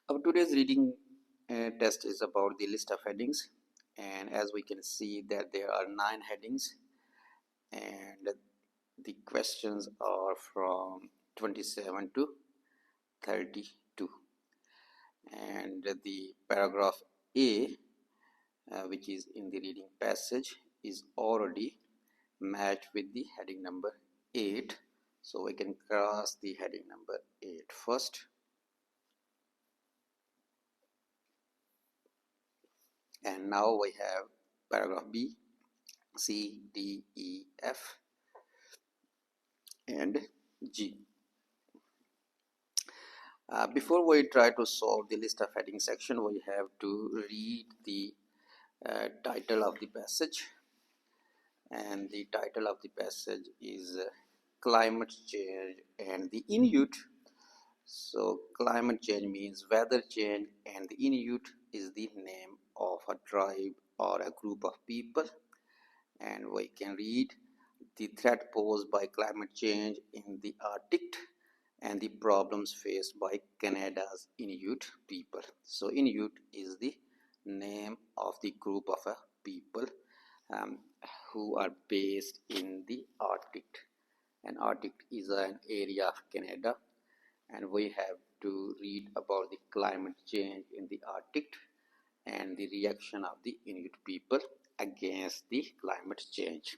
Our today's reading test is about the list of headings, and as we can see that there are 9 headings, and the questions are from 27 to 32, and the paragraph A, which is in the reading passage, is already matched with the heading number 8, so we can cross the heading number 8 first. And now we have paragraph B, C, D, E, F, and G. Before we try to solve the list of heading section, we have to read the title of the passage. And the title of the passage is Climate Change and the Inuite. So climate change means weather change, and the Inuite is the name of a tribe or a group of people. And we can read the threat posed by climate change in the Arctic and the problems faced by Canada's Inuit people. So Inuit is the name of the group of people who are based in the Arctic. And Arctic is an area of Canada, and we have to read about the climate change in the Arctic and the reaction of the Inuit people against the climate change.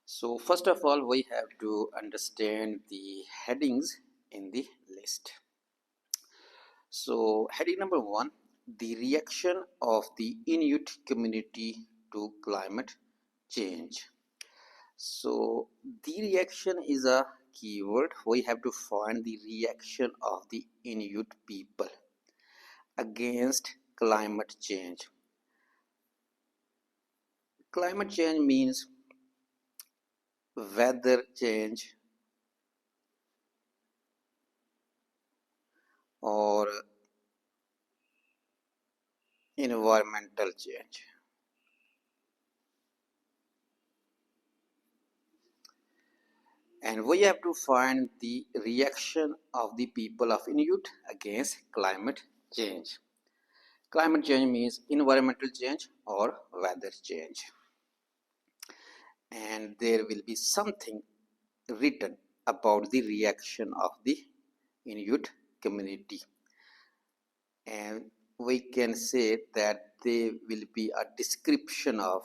So first of all, we have to understand the headings in the list. So heading number 1, the reaction of the Inuit community to climate change. So the reaction is a keyword. We have to find the reaction of the Inuit people against climate change. Climate change means weather change or environmental change. And we have to find the reaction of the people of Inuit against climate change. Climate change means environmental change or weather change. And there will be something written about the reaction of the Inuit community. And we can say that there will be a description of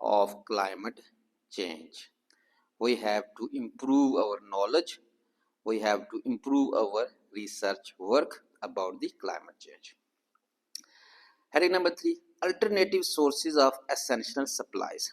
of climate change. We have to improve our knowledge. We have to improve our research work about the climate change. Heading number 3, alternative sources of essential supplies.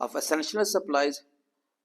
of essential supplies,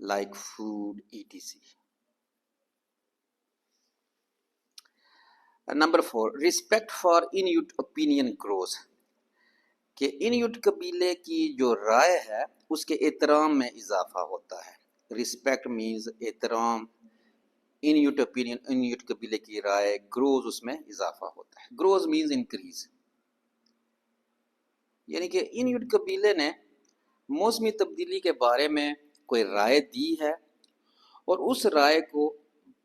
like food, etc. Number 4, respect for Inuit opinion grows. کہ انیوٹ قبیلے کی جو رائے ہے اس کے احترام میں اضافہ ہوتا ہے. رسپیکٹ مینز احترام. انیوٹ opinion, انیوٹ قبیلے کی رائے. گروز اس میں اضافہ ہوتا ہے. Grows means increase. یعنی کہ انیوٹ قبیلے نے موسمی تبدیلی کے بارے میں کوئی رائے دی ہے اور اس رائے کو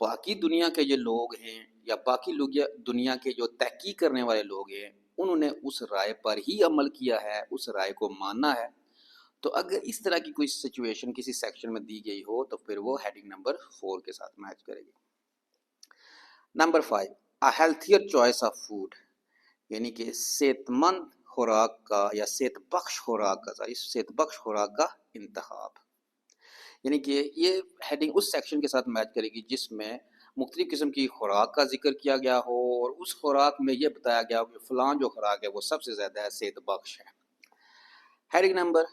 باقی دنیا کے جو لوگ ہیں یا باقی لوگ دنیا کے جو تحقیق کرنے والے لوگ ہیں انہوں نے اس رائے پر ہی عمل کیا ہے, اس رائے کو ماننا ہے. تو اگر اس طرح کی کوئی سچویشن کسی سیکشن میں دی گئی ہو تو پھر وہ ہیڈنگ نمبر 4 کے ساتھ میچ کرے گی. Number 5, a healthier choice of food, یعنی کہ صحت مند خوراک کا یا صحت بخش خوراک کا انتخاب. یعنی کہ یہ ہیڈنگ اس سیکشن کے ساتھ میچ کرے گی جس میں مختلف قسم کی خوراک کا ذکر کیا گیا ہو اور اس خوراک میں یہ بتایا گیا ہو کہ فلاں جو خوراک ہے وہ سب سے زیادہ صحت بخش ہے. Heading number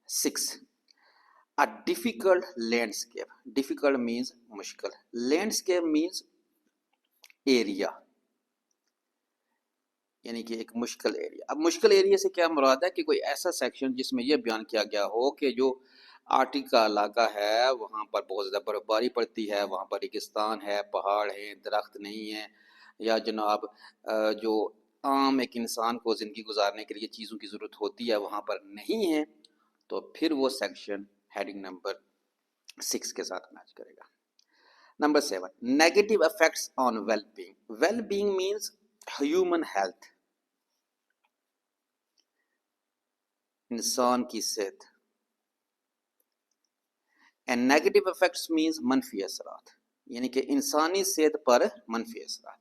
6, a difficult landscape. difficult means مشکل. landscape means area, یعنی کہ ایک مشکل ایریا. اب مشکل ایریا سے کیا مراد ہے کہ کوئی ایسا سیکشن جس میں یہ بیان کیا گیا ہو کہ جو آرٹک کا علاقہ ہے وہاں پر بہت زیادہ برف باری پڑتی ہے, وہاں پر ریگستان ہے, پہاڑ ہیں, درخت نہیں ہیں, یا جناب جو عام ایک انسان کو زندگی گزارنے کے لیے چیزوں کی ضرورت ہوتی ہے وہاں پر نہیں ہے, تو پھر وہ سیکشن ہیڈنگ نمبر 6 کے ساتھ میچ کرے گا. Number 7, negative effects on well being. Well being means human health, انسان کی صحت. اینڈ نیگیٹو افیکٹس مینز منفی اثرات, یعنی کہ انسانی صحت پر منفی اثرات.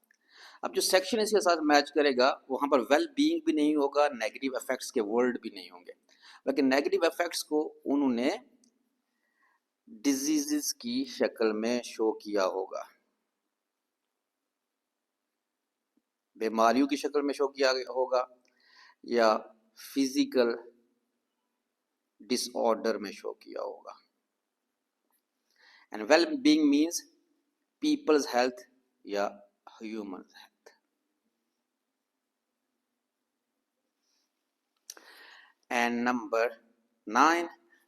اب جو سیکشن اس کے ساتھ میچ کرے گا وہاں پر ویل بینگ بھی نہیں ہوگا, نیگیٹو افیکٹس کے ورڈ بھی نہیں ہوں گے, لیکن نیگیٹو افیکٹس کو انہوں نے ڈیزیزز کی شکل میں شو کیا ہوگا, بیماریوں کی شکل میں شو کیا ہوگا, یا فزیکل ڈس آرڈر میں شو کیا ہوگا. And well being means people's health یا human health. And number 9,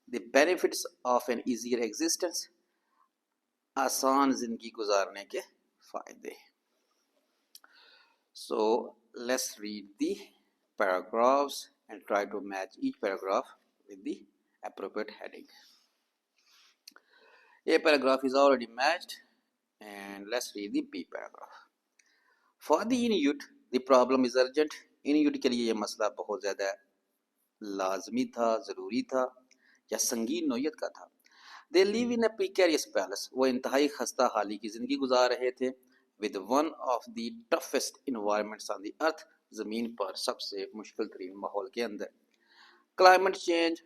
the benefits of an easier existence, آسان زندگی گزارنے کے فائدے. So let's read the paragraphs and try to match each paragraph with the appropriate heading. A paragraph is already matched and let's read the B paragraph. For the Inuit, the problem is urgent. Inuit کے لیے یہ مسئلہ بہت زیادہ لازمی تھا, ضروری تھا یا سنگین نوعیت کا تھا. They live in a precarious palace. وہ انتہائی خستہ حالی کی زندگی گزار رہے تھے. With one of the toughest environments on the earth. زمین پر سب سے مشکل ترین ماحول کے اندر. Climate change,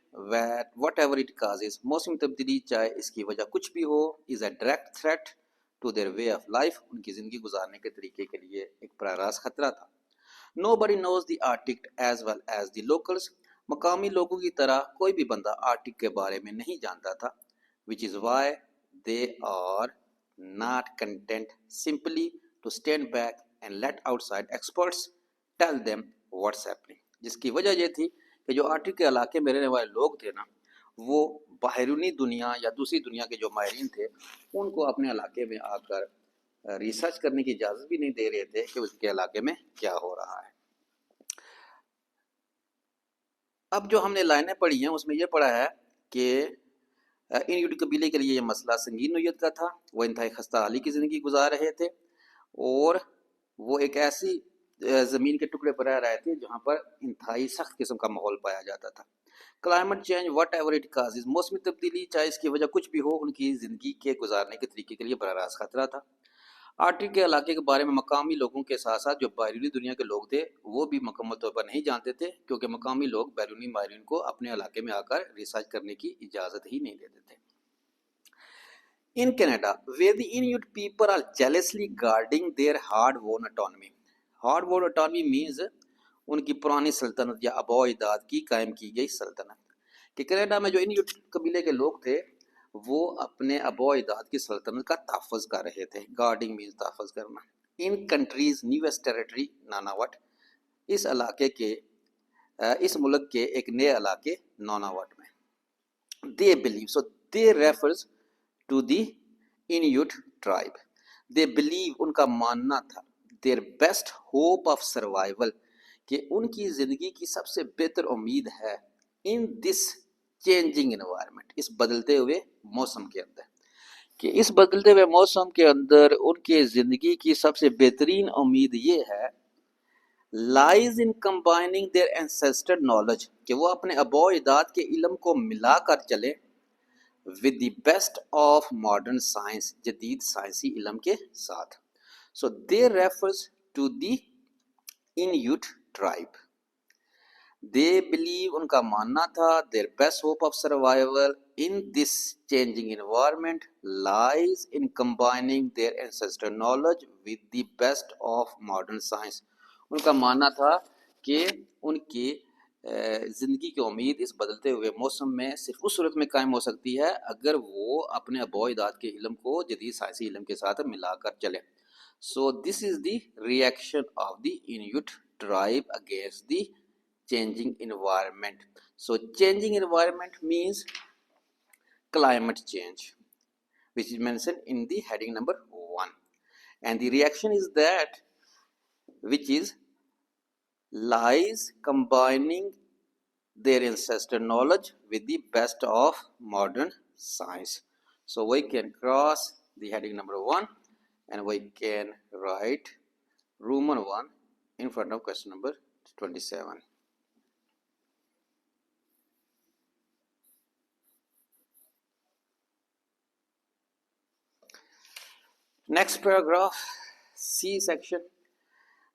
whatever it causes, موسم تبدیلی چاہے اس کی وجہ کچھ بھی ہو, is a direct threat to their way of life. ان کی زندگی گزارنے کے طریقے کے لیے ایک براہ راست خطرہ تھا. Nobody knows the Arctic as well as the locals. مقامی لوگوں کی طرح کوئی بھی بندہ آرٹک کے بارے میں نہیں جانتا تھا. Which is why they are not content simply to stand back and let outside experts tell them what's happening. جس کی وجہ یہ تھی کہ جو آرٹک کے علاقے میں رہنے والے لوگ تھے نا, وہ باہرونی دنیا یا دوسری دنیا کے جو ماہرین تھے ان کو اپنے علاقے میں آ کر ریسرچ کرنے کی اجازت بھی نہیں دے رہے تھے کہ اس کے علاقے میں کیا ہو رہا ہے. اب جو ہم نے لائنیں پڑھی ہیں اس میں یہ پڑھا ہے کہ انیوٹ قبیلے کے لیے یہ مسئلہ سنگین نوعیت کا تھا. وہ انتہائی خستہ حالی کی زندگی گزار رہے تھے اور وہ ایک ایسی زمین کے ٹکڑے پر رہ رہے تھے جہاں پر انتہائی سخت قسم کا ماحول پایا جاتا تھا. Climate change what ever it causes, موسمی تبدیلی چاہے اس کی وجہ کچھ بھی ہو, ان کی زندگی کے گزارنے کے طریقے کے لیے براہ راست خطرہ تھا. آرٹک کے علاقے کے بارے میں مقامی لوگوں کے ساتھ ساتھ جو بیرونی دنیا کے لوگ تھے وہ بھی مکمل طور پر نہیں جانتے تھے, کیونکہ مقامی لوگ بیرونی ماہرین کو اپنے علاقے میں آ کر ریسرچ کرنے کی اجازت ہی نہیں دیتے تھے. In Canada, where the Inuit people are jealously guarding their hard-won autonomy. Hard-won autonomy means ان کی پرانی سلطنت یا آباء و اجداد کی قائم کی گئی سلطنت. کہ کینیڈا میں جو انیوٹ قبیلے کے لوگ تھے وہ اپنے آباء و اجداد کی سلطنت کا تحفظ کر رہے تھے. گارڈنگ مینز تحفظ کرنا. ان کنٹریز نیو ویسٹ ٹیریٹری ناناوٹ، اس علاقے کے اس ملک کے ایک نئے علاقے ناناوٹ میں. they believe, so they refers to the Inuit tribe. they believe، ان کا ماننا تھا، their best hope of survival، کہ ان کی زندگی کی سب سے بہتر امید ہے in this changing environment، اس بدلتے ہوئے موسم کے اندر، کہ اس بدلتے ہوئے موسم کے اندر ان کے زندگی کی سب سے بہترین امید یہ ہے lies in combining their ancestor knowledge، کہ وہ اپنے آباء و اجداد کے علم کو ملا کر چلے with the best of modern science، جدید سائنسی علم کے ساتھ. so they refers to the Inuit tribe. they believe، ان کا ماننا تھا their best hope of survival in this changing environment lies in combining their ancestor knowledge with the best of modern science. ان کا ماننا تھا کہ ان کی زندگی کی امید اس بدلتے ہوئے موسم میں صرف اس صورت میں قائم ہو سکتی ہے اگر وہ اپنے آباء و اجداد کے علم کو جدید سائنسی علم کے ساتھ ملا کر چلے. So this is the reaction of the Inuit tribe against the changing environment. so changing environment means climate change, which is mentioned in the heading number 1, and the reaction is that which is lies combining their ancestor knowledge with the best of modern science. so we can cross the heading number 1 and we can write Roman 1 in front of question number 27. Next paragraph, C section.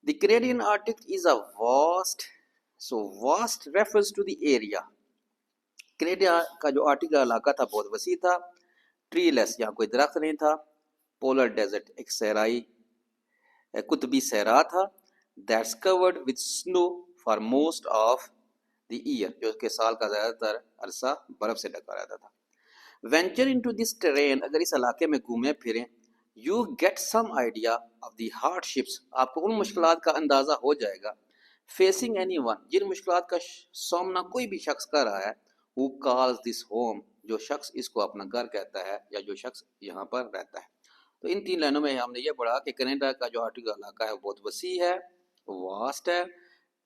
The Canadian Arctic is a vast, so vast refers to the area. Canada کا جو Arctic کا علاقہ تھا بہت وسیع تھا. Tree لیس، یہاں کوئی درخت نہیں تھا. پولر ڈیزرٹ، ایک صحرائی قطبی صحرا تھا. That's covered with snow for most of the year, جو کہ سال کا زیادہ تر عرصہ برف سے ڈھکا رہتا تھا. وینچر انٹو دس ٹرین، اگر اس علاقے میں گھومے پھریں، you get some idea of the hardships, آپ کو ان مشکلات کا اندازہ ہو جائے گا. فیسنگ اینی ون، جن مشکلات کا سامنا کوئی بھی شخص کر رہا ہے. who calls this home، جو شخص اس کو اپنا گھر کہتا ہے یا جو شخص یہاں پر رہتا ہے. تو ان 3 لائنوں میں ہم نے یہ پڑھا کہ کینیڈا کا جو آرٹک علاقہ ہے بہت وسیع ہے، واسٹ ہے.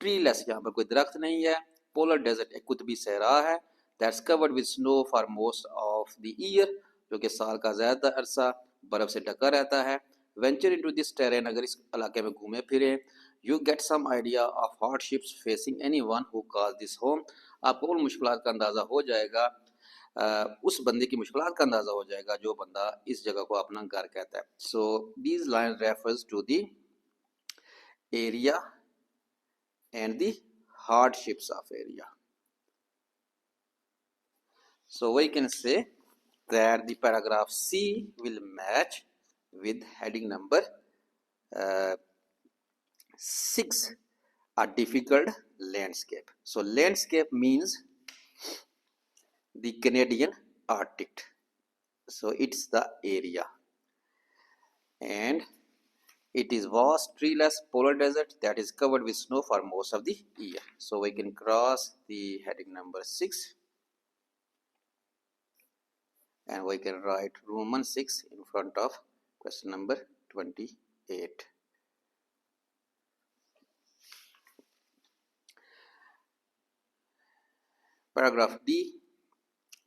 ٹری لیس، یہاں پر کوئی درخت نہیں ہے. پولر ڈیزرٹ، ایک قطبی صحرا ہے. That's covered with snow for most of the year, جو کہ سال کا زیادہ عرصہ برف سے ڈھکا رہتا ہے. وینچر انٹو دس ٹیرین، اگر اس علاقے میں گھومے پھریں. You get some idea of hardships facing anyone who calls this home, آپ کو ان مشکلات کا اندازہ ہو جائے گا، اس بندے کی مشکلات کا اندازہ ہو جائے گا جو بندہ اس جگہ کو اپنا گھر کہتا ہے. So these line refers to the area and the hardships of area. So we can say that the paragraph C will match with heading number 6, a difficult landscape. So landscape means the Canadian Arctic. So it's the area. And it is vast, treeless polar desert that is covered with snow for most of the year. So we can cross the heading number 6. And we can write Roman 6 in front of question number 28. Paragraph D.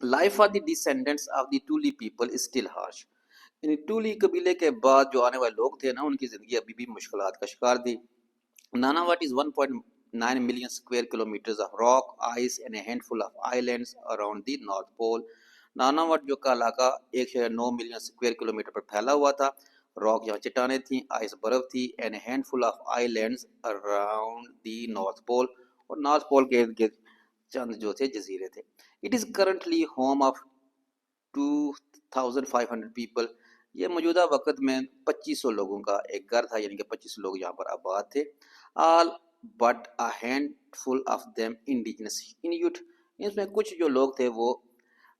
Life for the descendants of the Tuli people is still harsh. یعنی ٹولی قبیلے کے بعد جو آنے والے لوگ تھے نا، ان کی زندگی ابھی بھی مشکلات کا شکار تھی. ناناوٹ is 1.9 million square kilometers of rock, ice and a handful of islands around the North Pole. ناناوٹ جو کا علاقہ 1.9 ملین اسکوائر کلومیٹر پر پھیلا ہوا تھا. راک یہاں چٹانیں تھیں، آئس برف تھی. And handful of islands around the North Pole, اور نارتھ پول کے ارد گرد چند جو تھے جزیرے تھے. It is currently home of 2500 people, یہ موجودہ وقت میں 2500 لوگوں کا ایک گھر تھا، یعنی کہ 2500 لوگ یہاں پر آباد تھے. All but a handful of them indigenous Inuit، اس میں کچھ جو لوگ تھے وہ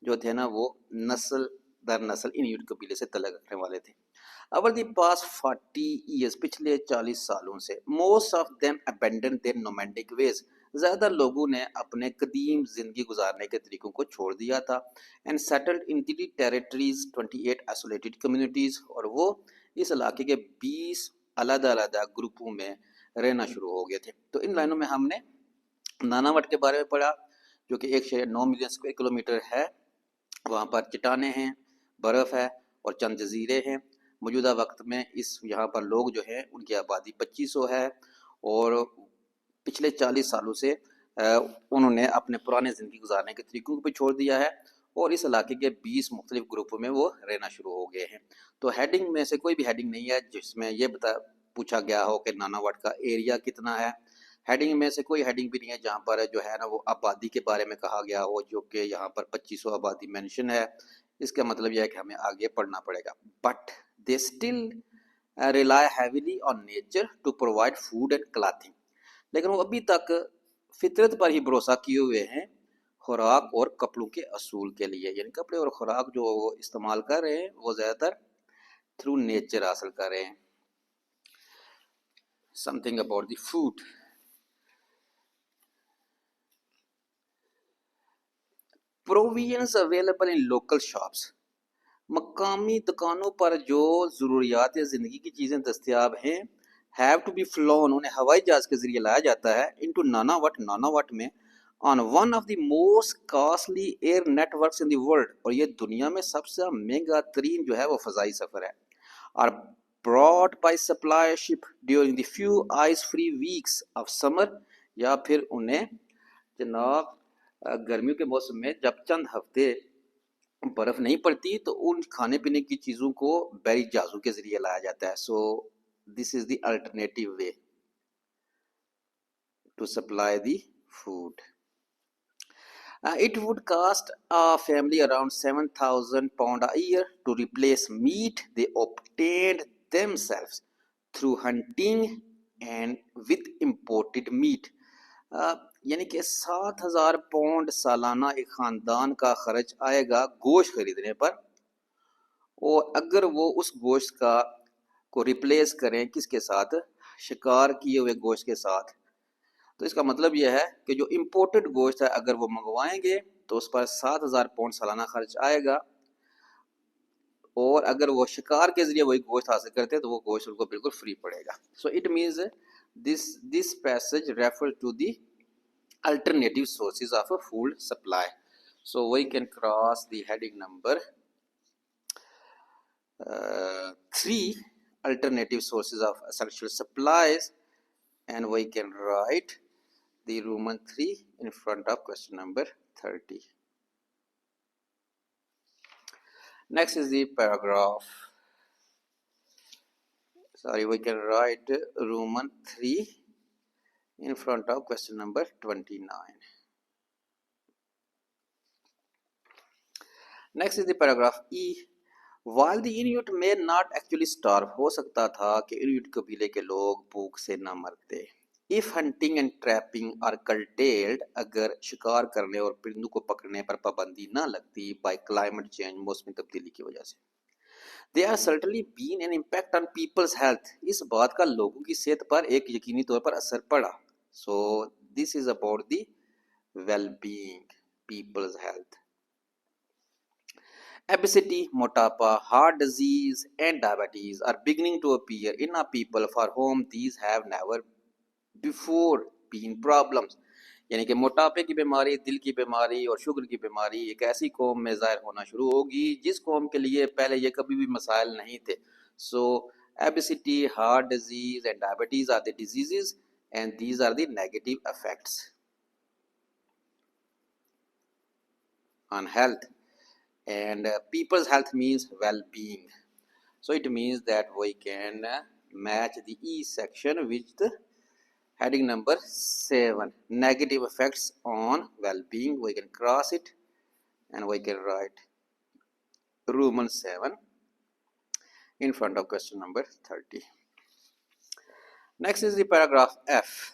جو تھے نا وہ نسل در نسل انیوٹ قبیلے سے تعلق رکھنے والے تھے. اوور دی پاس 40 ایئرس پچھلے 40 سالوں سے most of them abandon their nomadic ways زیادہ لوگوں نے اپنے قدیم زندگی گزارنے کے طریقوں کو چھوڑ دیا تھا and settled in the territories 28 isolated communities اور وہ اس علاقے کے 20 علیحدہ علیحدہ گروپوں میں رہنا شروع ہو گئے تھے. تو ان لائنوں میں ہم نے ناناوٹ کے بارے میں پڑھا جو کہ 1.9 ملین اسکوائر کلومیٹر ہے. وہاں پر چٹانیں ہیں، برف ہے اور چند جزیرے ہیں. موجودہ وقت میں یہاں پر لوگ جو ہیں ان کی آبادی 2500 ہے اور پچھلے 40 سالوں سے انہوں نے اپنے پرانے زندگی گزارنے کے طریقوں کو بھی چھوڑ دیا ہے اور اس علاقے کے 20 مختلف گروپوں میں وہ رہنا شروع ہو گئے ہیں. تو ہیڈنگ میں سے کوئی بھی ہیڈنگ نہیں ہے جس میں یہ پوچھا گیا ہو کہ ناناوٹ کا ایریا کتنا ہے. ہیڈنگ میں سے کوئی ہیڈنگ بھی نہیں ہے جہاں پر جو ہے نا وہ آبادی کے بارے میں کہا گیا ہو جو کہ یہاں پر 2500 آبادی مینشن ہے. اس کا مطلب یہ ہے کہ ہمیں آگے پڑھنا پڑے گا. But they still rely heavily on nature to provide food and clothing. لیکن وہ ابھی تک فطرت پر ہی بھروسہ کیے ہوئے ہیں خوراک اور کپڑوں کے اصول کے لیے. یعنی کپڑے اور خوراک جو وہ استعمال کر رہے ہیں وہ زیادہ تر تھرو نیچر حاصل کر رہے ہیں. Something about the food. Provisions available in local shops. مقامی دکانوں پر جو ضروریات زندگی کی چیزیں دستیاب ہیں have to be flown انہیں ہوائی جہاز کے ذریعے لایا جاتا ہے into ناناوٹ میں on one of the most costly air networks in the world. اور یہ دنیا میں سب سے مہنگا ترین جو ہے وہ فضائی سفر ہے. are brought by supply ship during the few ice-free weeks of summer. یا پھر انہیں جناب گرمیوں کے موسم میں جب چند ہفتے برف نہیں پڑتی تو ان کھانے پینے کی چیزوں کو بحری جہازوں کے ذریعے لایا جاتا ہے. So this is the alternative way to supply the food. It would cost a family around £7,000 a year to replace meat they obtained themselves through hunting and with imported meat. یعنی کہ £7,000 سالانہ ایک خاندان کا خرچ آئے گا گوشت خریدنے پر، اور اگر وہ اس گوشت کو ریپلیس کریں کس کے ساتھ؟ شکار کیے ہوئے گوشت کے ساتھ. تو اس کا مطلب یہ ہے کہ جو امپورٹڈ گوشت ہے اگر وہ منگوائیں گے تو اس پر £7,000 سالانہ خرچ آئے گا، اور اگر وہ شکار کے ذریعے وہی گوشت حاصل کرتے ہیں تو وہ گوشت ان کو بالکل فری پڑے گا. So it means this passage refers to the alternative sources of a food supply. So we can cross the heading number 3, alternative sources of essential supplies, and we can write the Roman 3 in front of question number 30. Next is the paragraph. We can write Roman 3 in front of question number 29. Next is the paragraph E. While the Inuit may not actually starve, ہو سکتا تھا کہ Inuit قبیلے کے لوگ بھوک سے نہ مرتے. If hunting and trapping are curtailed, اگر شکار کرنے اور پرندوں کو پکڑنے پر پابندی نہ لگتی by climate change, موسمی تبدیلی کی وجہ سے. There has certainly been an impact on people's health. اس بات کا لوگوں کی صحت پر ایک یقینی طور پر اثر پڑا. So this is about the well-being, people's health. Obesity, موٹاپا, heart disease and diabetes are beginning to appear in our people for whom these have never before been problems. یعنی کہ موٹاپے کی بیماری، دل کی بیماری اور شوگر کی بیماری ایک ایسی قوم میں ظاہر ہونا شروع ہوگی جس قوم کے لیے پہلے یہ کبھی بھی مسائل نہیں تھے. So obesity, heart disease and diabetes are the diseases and these are the negative effects on health. And people's health means well-being. So it means that we can match the E section with the heading number 7, negative effects on well-being. We can cross it and we can write Roman 7 in front of question number 30. Next is the paragraph F.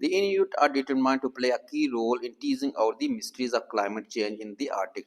the Inuit are determined to play a key role in teasing out the mysteries of climate change in the Arctic.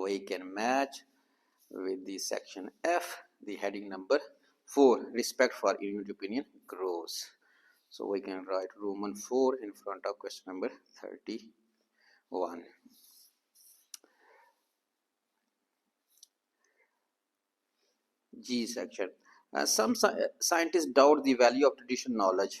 we can match with the section F, the heading number 4, respect for Inuit opinion grows. So we can write Roman 4 in front of question number 31. G section. Some scientists doubt the value of traditional knowledge.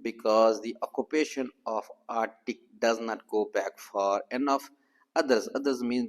because the occupation of Arctic does not go back far enough. Others mean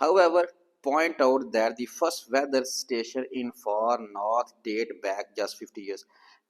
However, point out that the first weather station in far north date back just 50 years.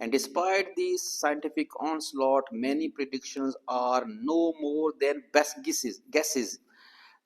And despite these scientific onslaught, many predictions are no more than best guesses.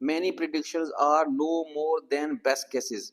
Many predictions are no more than best guesses,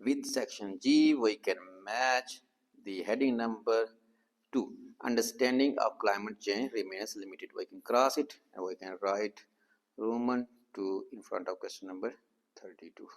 with section G we can match the heading number 2, understanding of climate change remains limited. We can cross it and we can write Roman 2 in front of question number 32.